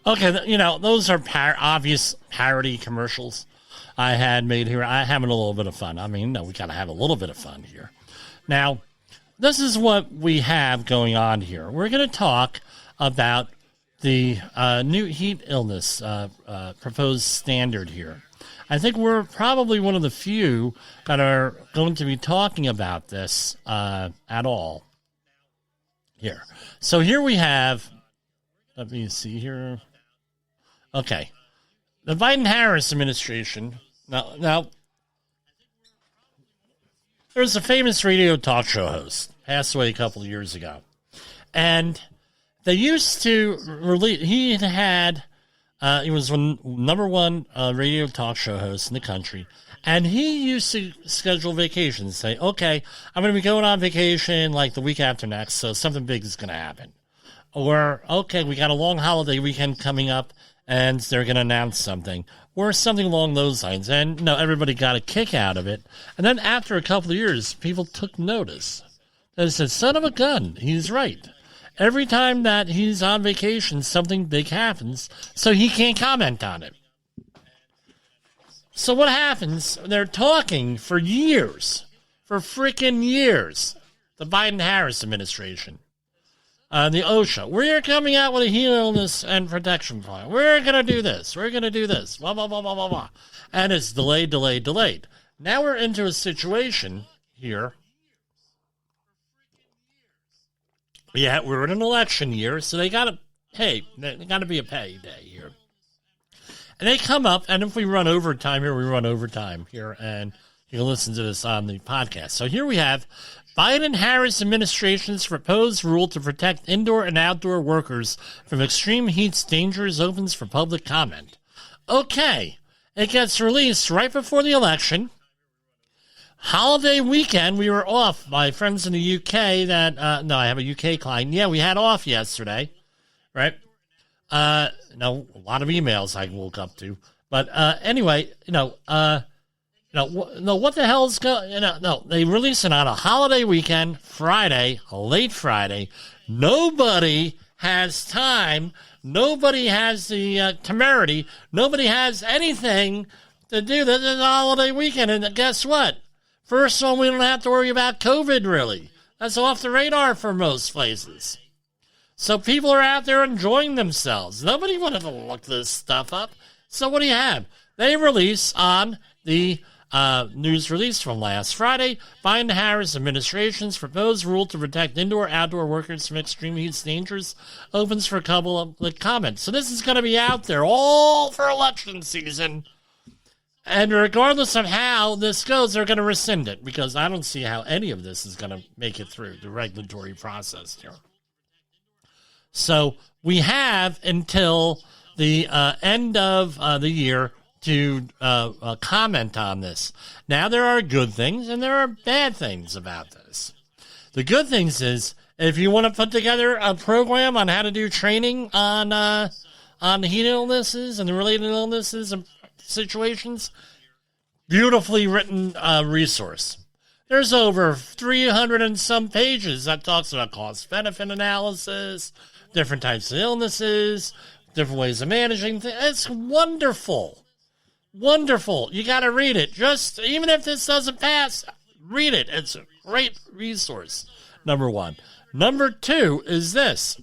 S3: Okay, you know, those are obvious parody commercials I had made here. I'm having a little bit of fun. I mean, no, we got to have a little bit of fun here. Now, this is what we have going on here. We're going to talk about the new heat illness proposed standard here. I think we're probably one of the few that are going to be talking about this at all here. So here we have, let me see here. Okay. The Biden-Harris administration. Now, there's a famous radio talk show host, passed away a couple of years ago. And they used to release, he was number one radio talk show host in the country. And he used to schedule vacations, say, okay, I'm going to be going on vacation like the week after next, so something big is going to happen. Or, okay, we got a long holiday weekend coming up, and they're going to announce something, or something along those lines. And no, everybody got a kick out of it. And then after a couple of years, people took notice. They said, son of a gun, he's right. Every time that he's on vacation, something big happens, so he can't comment on it. So what happens? They're talking for years, for freaking years, the Biden-Harris administration. The OSHA, we're coming out with a heat illness and protection plan. We're going to do this. We're going to do this. Blah, blah, blah, blah, blah, blah. And it's delayed. Now we're into a situation here. Yeah, we're in an election year, so they got to pay. They got to be a pay day here. And they come up, and if we run overtime here, we run overtime here. And you can listen to this on the podcast. So here we have Biden-Harris administration's proposed rule to protect indoor and outdoor workers from extreme heat's dangers opens for public comment. Okay, it gets released right before the election. Holiday weekend, we were off. My friends in the UK no, I have a UK client. Yeah, we had off yesterday, right? A lot of emails I woke up to. But anyway, what the hell's going? They release it on a holiday weekend, Friday, late Friday. Nobody has time. Nobody has the temerity. Nobody has anything to do this holiday weekend. And guess what? First one, we don't have to worry about COVID, really. That's off the radar for most places. So people are out there enjoying themselves. Nobody wanted to look this stuff up. So what do you have? They release on the news release from last Friday, Biden-Harris administration's proposed rule to protect indoor-outdoor workers from extreme heat dangers opens for a couple of comments. So this is going to be out there all for election season. And regardless of how this goes, they're going to rescind it because I don't see how any of this is going to make it through the regulatory process here. So we have until the end of the year to comment on this. Now, there are good things and there are bad things about this. The good things is if you want to put together a program on how to do training on heat illnesses and the related illnesses and situations, beautifully written resource. There's over 300 and some pages that talks about cost-benefit analysis, different types of illnesses, different ways of managing things. It's wonderful. Wonderful. You got to read it. Just, even if this doesn't pass, read it. It's a great resource, number one. Number two is this.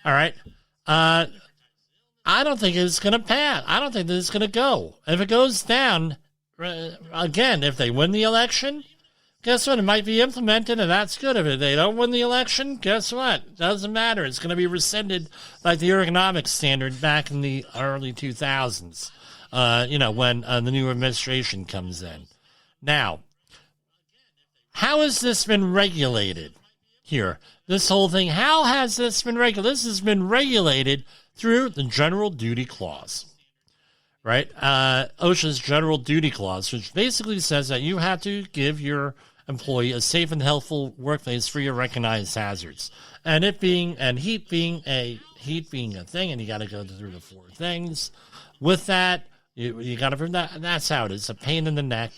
S3: All right. I don't think it's going to pass. I don't think this is going to go. If it goes down, again, if they win the election, guess what? It might be implemented, and that's good. If they don't win the election, guess what? Doesn't matter. It's going to be rescinded like the ergonomics standard back in the early 2000s, when the new administration comes in. Now, how has this been regulated here? This whole thing, how has this been regulated? This has been regulated through the General Duty Clause, right? OSHA's General Duty Clause, which basically says that you have to give your employee a safe and healthful workplace free of recognized hazards. And heat being a thing, and you got to go through the four things. With that, you got to, that's how it is. A pain in the neck.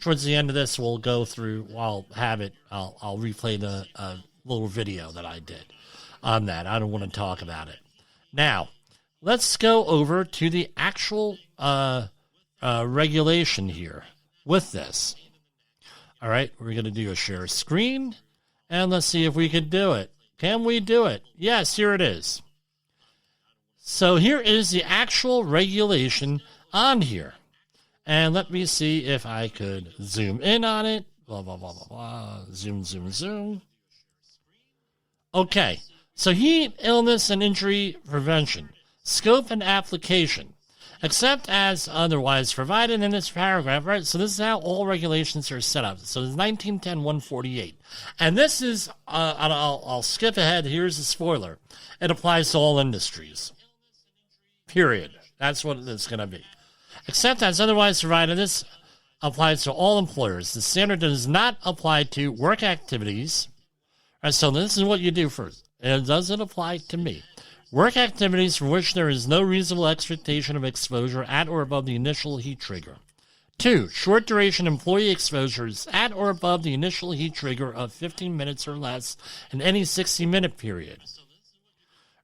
S3: Towards the end of this, we'll go through, I'll replay the little video that I did on that. I don't want to talk about it. Now, let's go over to the actual regulation here with this. All right, we're going to do a share screen, and let's see if we can do it. Can we do it? Yes, here it is. So here is the actual regulation on here. And let me see if I could zoom in on it. Blah, blah, blah, blah, blah. Zoom, zoom, zoom. Okay. So heat, illness, and injury prevention, scope and application, except as otherwise provided in this paragraph, right? So this is how all regulations are set up. So it's 1910-148. And this is, I'll skip ahead. Here's a spoiler. It applies to all industries. Period. That's what it's going to be. Except as otherwise provided, this applies to all employers. The standard does not apply to work activities. Right, so this is what you do first. It doesn't apply to me. Work activities for which there is no reasonable expectation of exposure at or above the initial heat trigger. 2. Short duration employee exposures at or above the initial heat trigger of 15 minutes or less in any 60-minute period.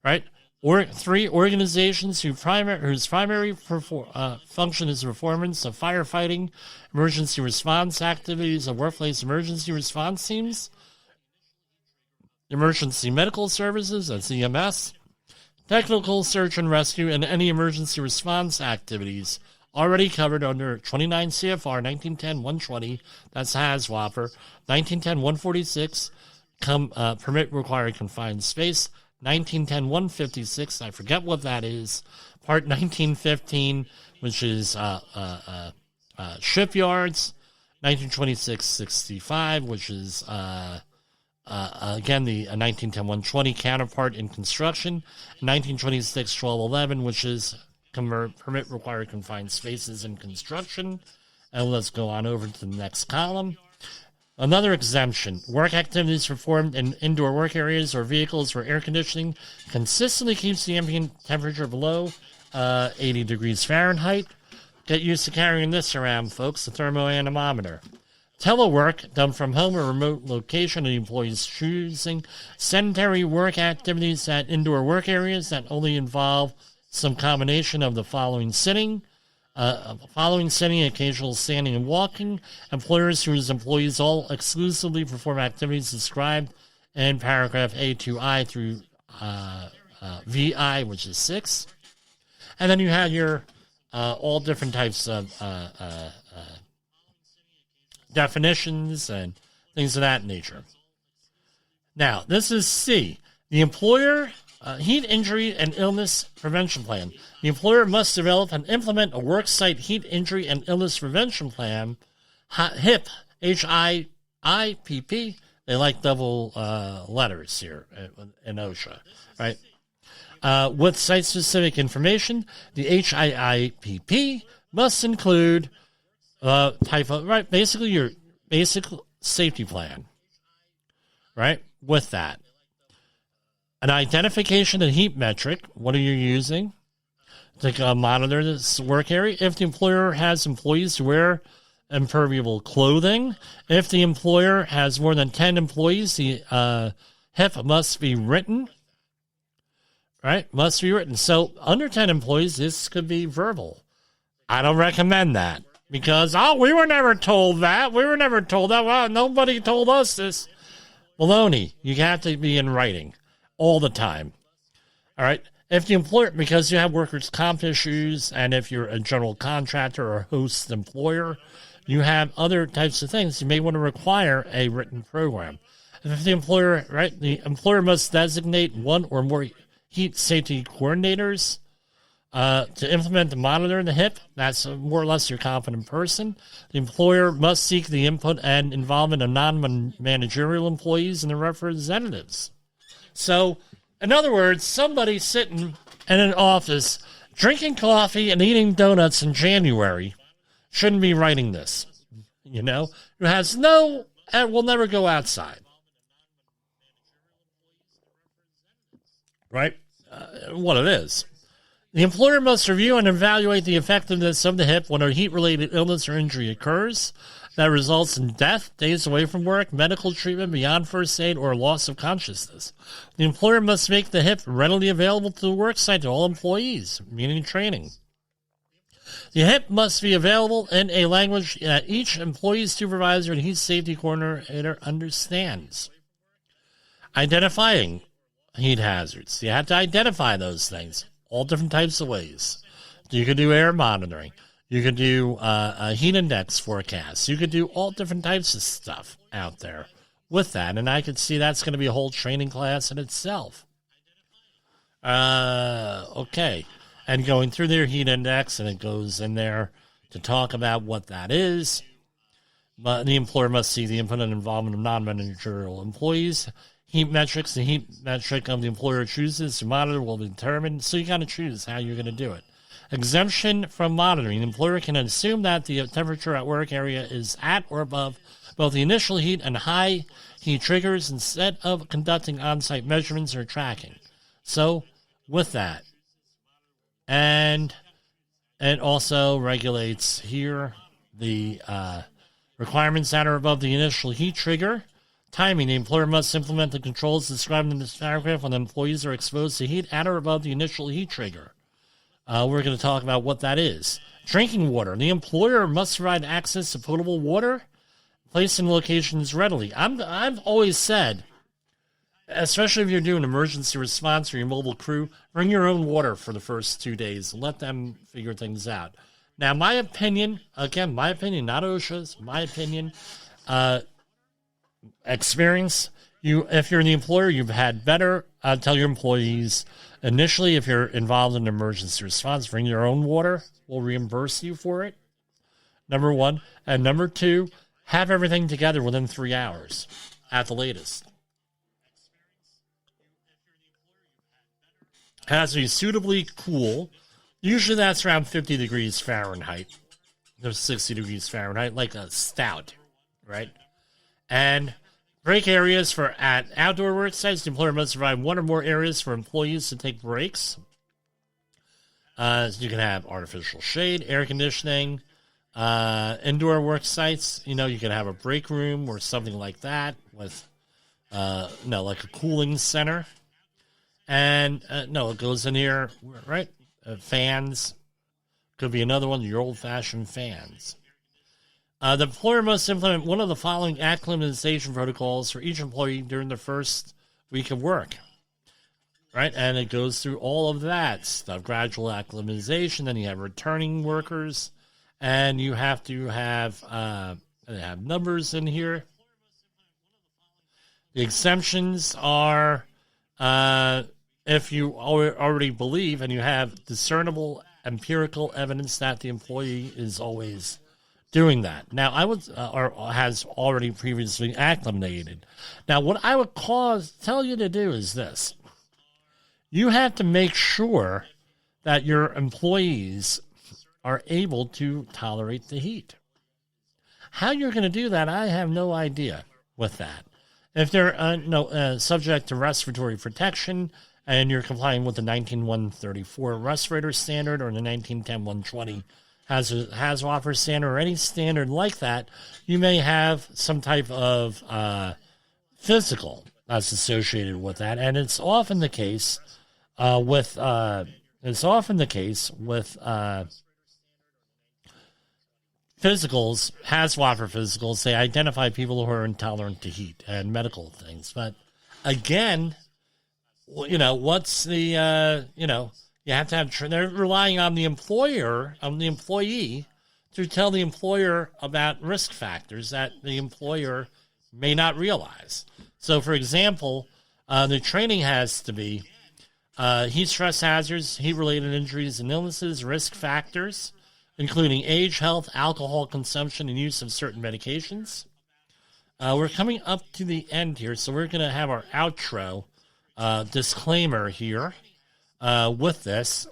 S3: Right? Or 3. Organizations whose primary function is the performance of firefighting, emergency response activities, of workplace emergency response teams, emergency medical services, that's EMS, technical search and rescue, and any emergency response activities already covered under 29 CFR 1910-120, that's HAZWOPER, 1910-146, permit required confined space, 1910-156, I forget what that is, Part 1915, which is shipyards, 1926-65, which is again, the 1910-120 counterpart in construction, 1926-1211, which is permit required confined spaces in construction. And let's go on over to the next column. Another exemption, work activities performed in indoor work areas or vehicles where air conditioning consistently keeps the ambient temperature below 80 degrees Fahrenheit. Get used to carrying this around, folks, the thermoanemometer. Telework, done from home or remote location, the employee's choosing. Sedentary work activities at indoor work areas that only involve some combination of the following sitting, occasional standing and walking. Employers whose employees all exclusively perform activities described in paragraph A to I through VI, which is 6. And then you have your all different types of definitions and things of that nature. Now, this is C. The employer heat injury and illness prevention plan. The employer must develop and implement a worksite heat injury and illness prevention plan, HIP, HIPP. They like double letters here in OSHA, right? With site-specific information, the HIPP must include basically your basic safety plan, right? With that. An identification and heat metric. What are you using to monitor this work area? If the employer has employees who wear impermeable clothing, if the employer has more than 10 employees, the HIP must be written, right? Must be written. So under 10 employees, this could be verbal. I don't recommend that because, we were never told that. We were never told that. Well, nobody told us this. Baloney. You have to be in writing all the time. All right. If the employer, because you have workers' comp issues, and if you're a general contractor or host employer, you have other types of things. You may want to require a written program. And if the employer, right, the employer must designate one or more heat safety coordinators to implement and monitor the HIP. That's more or less your competent person. The employer must seek the input and involvement of non-managerial employees and their representatives. So, in other words, somebody sitting in an office drinking coffee and eating donuts in January shouldn't be writing this, who has and will never go outside. Right? What it is. The employer must review and evaluate the effectiveness of the HIP when a heat-related illness or injury occurs that results in death, days away from work, medical treatment beyond first aid, or loss of consciousness. The employer must make the HIP readily available to the worksite to all employees, meaning training. The HIP must be available in a language that each employee, supervisor, and heat safety coordinator understands. Identifying heat hazards. You have to identify those things, all different types of ways. You can do air monitoring. You can do a heat index forecast. You could do all different types of stuff out there with that. And I could see that's going to be a whole training class in itself. Okay. And going through their heat index, and it goes in there to talk about what that is. But the employer must see the input and involvement of non-managerial employees. Heat metrics, the heat metric of the employer chooses to monitor will be determined. So you got to choose how you're going to do it. Exemption from monitoring. The employer can assume that the temperature at work area is at or above both the initial heat and high heat triggers instead of conducting on-site measurements or tracking. So, with that. And it also regulates here the requirements that are above the initial heat trigger. Timing. The employer must implement the controls described in this paragraph when employees are exposed to heat at or above the initial heat trigger. We're going to talk about what that is. Drinking water. The employer must provide access to potable water, placed in locations readily. I've always said, especially if you're doing emergency response or your mobile crew, bring your own water for the first 2 days. Let them figure things out. Now, my opinion, again, my opinion, not OSHA's, my opinion, experience, if you're the employer, you've had better tell your employees initially, if you're involved in emergency response, bring your own water. We'll reimburse you for it. Number one. And number two, have everything together within 3 hours at the latest. Has to be suitably cool. Usually that's around 50 degrees Fahrenheit. There's 60 degrees Fahrenheit, like a stout, right? And break areas for at outdoor work sites. The employer must provide one or more areas for employees to take breaks. So you can have artificial shade, air conditioning, indoor work sites. You can have a break room or something like that with, like a cooling center. And, it goes in here, right? Fans. Could be another one, your old-fashioned fans. The employer must implement one of the following acclimatization protocols for each employee during the first week of work. Right? And it goes through all of that stuff. Gradual acclimatization. Then you have returning workers. And you have to have numbers in here. The exemptions are if you already believe and you have discernible empirical evidence that the employee is always doing that. Now, or has already previously acclimated. Now, what I would tell you to do is this. You have to make sure that your employees are able to tolerate the heat. How you're going to do that, I have no idea with that. If they're subject to respiratory protection, and you're complying with the 19134 respirator standard or the 1910-120 HAZWOPER standard or any standard like that, you may have some type of physical that's associated with that. And it's often the case with physicals. HAZWOPER physicals, they identify people who are intolerant to heat and medical things. But again, what's the, you have to have, they're relying on the employee to tell the employer about risk factors that the employer may not realize. So, for example, the training has to be heat stress hazards, heat-related injuries and illnesses, risk factors, including age, health, alcohol consumption, and use of certain medications. We're coming up to the end here, so we're going to have our outro disclaimer here with this.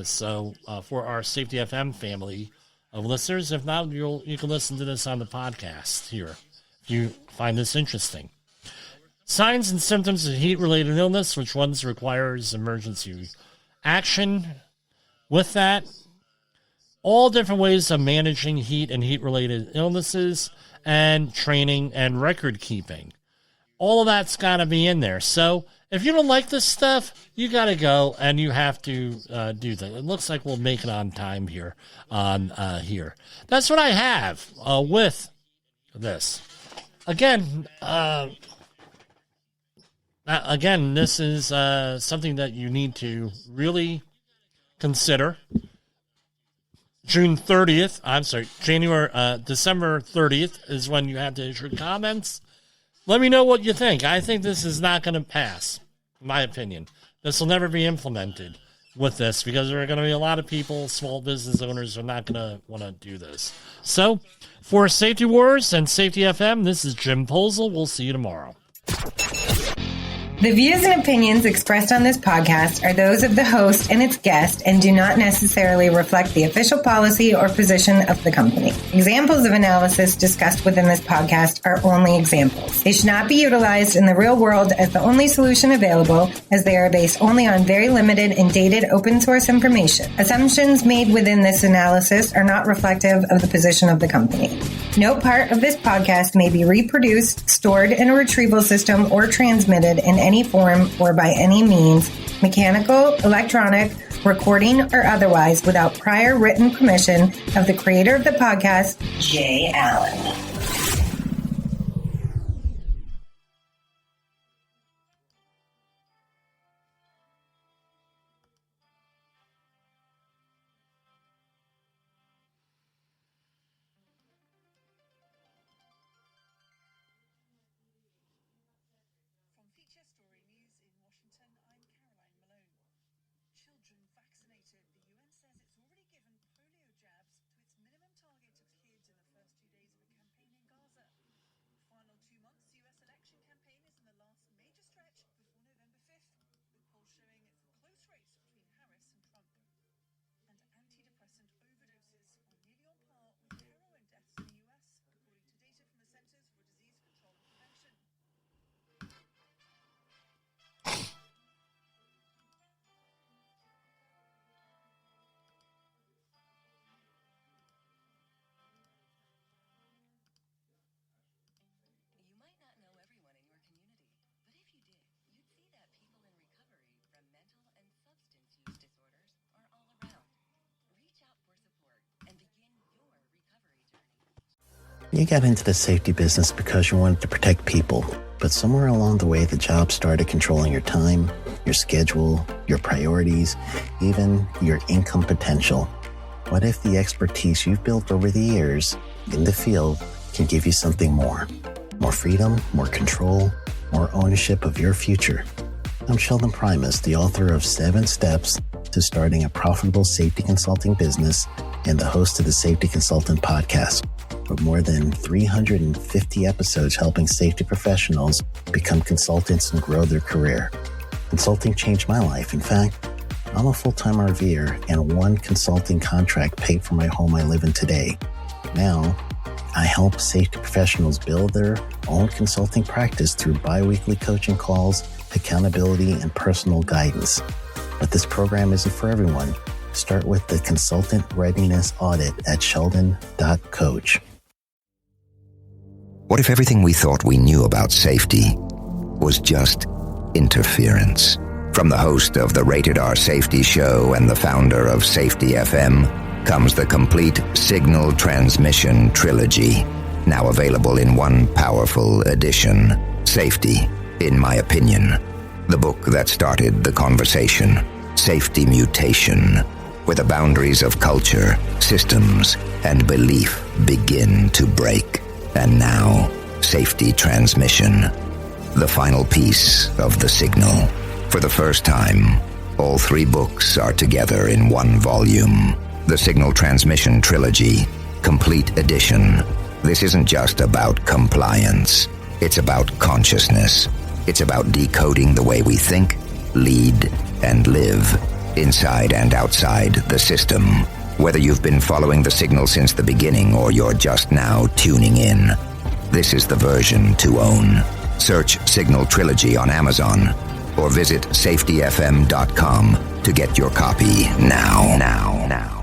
S3: So for our Safety FM family of listeners, if not, you can listen to this on the podcast here if you find this interesting. Signs and symptoms of heat-related illness, which ones requires emergency action. With that, all different ways of managing heat and heat-related illnesses and training and record keeping. All of that's got to be in there. So if you don't like this stuff, you got to go and you have to do that. It looks like we'll make it on time here on here. That's what I have with this. Again, this is something that you need to really consider. December 30th is when you have to issue comments. Let me know what you think. I think this is not going to pass, in my opinion. This will never be implemented with this because there are going to be a lot of people, small business owners, are not going to want to do this. So, for Safety Wars and Safety FM, this is Jim Posel. We'll see you tomorrow.
S10: The views and opinions expressed on this podcast are those of the host and its guest and do not necessarily reflect the official policy or position of the company. Examples of analysis discussed within this podcast are only examples. They should not be utilized in the real world as the only solution available, as they are based only on very limited and dated open source information. Assumptions made within this analysis are not reflective of the position of the company. No part of this podcast may be reproduced, stored in a retrieval system, or transmitted in any form or by any means, mechanical, electronic, recording, or otherwise, without prior written permission of the creator of the podcast, Jay Allen.
S11: Vaccinated, the UN says it's already given polio jabs to its minimum target of kids in the first 2 days of the campaign.
S1: You got into the safety business because you wanted to protect people, but somewhere along the way, the job started controlling your time, your schedule, your priorities, even your income potential. What if the expertise you've built over the years in the field can give you something more? More freedom, more control, more ownership of your future. I'm Sheldon Primus, the author of 7 Steps to Starting a Profitable Safety Consulting Business and the host of the Safety Consultant Podcast, with more than 350 episodes helping safety professionals become consultants and grow their career. Consulting changed my life. In fact, I'm a full-time RVer, and one consulting contract paid for my home I live in today. Now, I help safety professionals build their own consulting practice through bi-weekly coaching calls, accountability, and personal guidance. But this program isn't for everyone. Start with the Consultant Readiness Audit at sheldon.coach.
S2: What if everything we thought we knew about safety was just interference? From the host of the Rated R Safety Show and the founder of Safety FM comes the complete Signal Transmission Trilogy, now available in one powerful edition. Safety, in my opinion, the book that started the conversation. Safety Mutation, where the boundaries of culture, systems, and belief begin to break. And now, Safety Transmission, the final piece of the signal. For the first time, all 3 books are together in one volume. The Signal Transmission Trilogy, Complete Edition. This isn't just about compliance. It's about consciousness. It's about decoding the way we think, lead, and live, inside and outside the system. Whether you've been following the signal since the beginning or you're just now tuning in, this is the version to own. Search Signal Trilogy on Amazon or visit safetyfm.com to get your copy now.